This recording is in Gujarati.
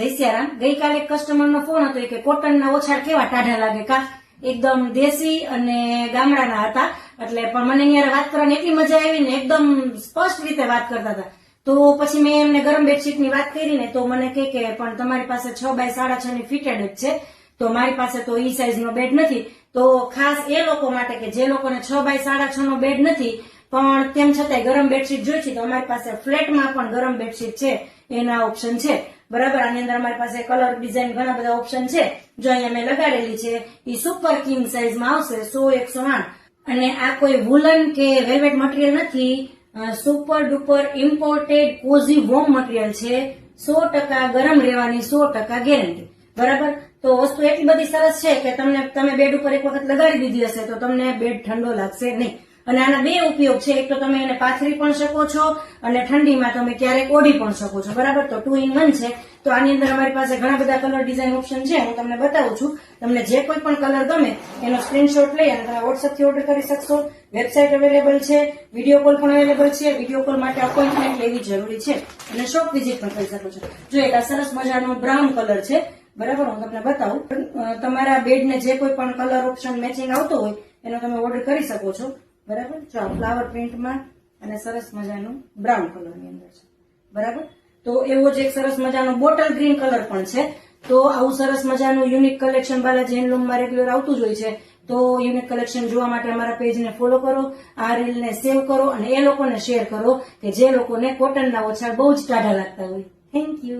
જય સિયારામ. ગઈકાલે એક કસ્ટમરનો ફોન હતો કે કોટનના ઓછાડ કેવા ટાઢા લાગે કા, એકદમ દેશી અને ગામડાના હતા. એટલે પણ મને અહીંયા વાત કરવાની એટલી મજા આવી ને, એકદમ સ્પષ્ટ રીતે વાત કરતા હતા. તો પછી મેં એમને ગરમ બેડશીટની વાત કરી ને, તો મને કહે કે પણ તમારી પાસે 6x6.5 ની ફિટેડ જ છે, તો મારી પાસે તો ઈ સાઈઝનો બેડ નથી. તો ખાસ એ લોકો માટે કે જે લોકોને 6x6.5 નો બેડ નથી પણ તેમ છતાંય ગરમ બેડશીટ જોઈ છે, તો અમારી પાસે ફ્લેટમાં પણ ગરમ બેડશીટ છે, એના ઓપ્શન છે. બરાબર. આની અંદર અમારી પાસે કલર ડિઝાઇન ઘણા બધા ઓપ્શન છે. જો અહીંયા મેં લગાડેલી છે, એ સુપર કિંગ સાઈઝમાં આવશે 100x108. અને આ કોઈ વુલન કે વેલ્વેટ મટીરિયલ નથી, super duper imported cosy warm material છે. 100% ગરમ રહેવાની 100% ગેરંટી. બરાબર. તો વસ્તુ એટલી બધી સરસ છે કે તમે બેડ ઉપર એક વખત લગાડી દીધી હશે તો તમને બેડ ઠંડો લાગશે નહીં. અને આના બે ઉપયોગ છે. એક તો તમે એને પાથરી પણ શકો છો અને ઠંડીમાં તમે ક્યારેક ઓઢી પણ શકો છો. બરાબર. તો 2 in 1 છે. તો આની અંદર અમારી પાસે ઘણા બધા કલર ડિઝાઇન ઓપ્શન છે. હું તમને બતાવું છું. તમને જે કોઈ પણ કલર ગમે એનો સ્ક્રીનશોટ લઈ અને તમે વોટ્સએપ થી ઓર્ડર કરી શકશો. વેબસાઇટ અવેલેબલ છે, વિડીયો કોલ પણ અવેલેબલ છે. વિડીયો કોલ માટે અપોઇન્ટમેન્ટ લેવી જરૂરી છે અને શોપ વિઝિટ પણ કરી શકો છો. જો એક આ સરસ મજાનો બ્રાઉન કલર છે. બરાબર. હું તમને બતાવું. તમારા બેડને જે કોઈ પણ કલર ઓપ્શન મેચિંગ આવતો હોય એનો તમે ઓર્ડર કરી શકો છો. બરાબર. જો ફ્લાવર પ્રિન્ટમાં અને સરસ મજાનું બ્રાઉન કલરની અંદર છે. બરાબર. તો એવો જ એક સરસ મજાનો બોટલ ગ્રીન કલર પણ છે. તો આવું સરસ મજાનું યુનિક કલેક્શન બાલાજી હેન્ડલૂમમાં રેગ્યુલર આવતું જ હોય છે. તો યુનિક કલેક્શન જોવા માટે અમારા પેજને ફોલો કરો, આ રીલને સેવ કરો અને એ લોકોને શેર કરો કે જે લોકોને કોટનના ઓછાડ બહુ જ ટાઢા લાગતા હોય. Thank you.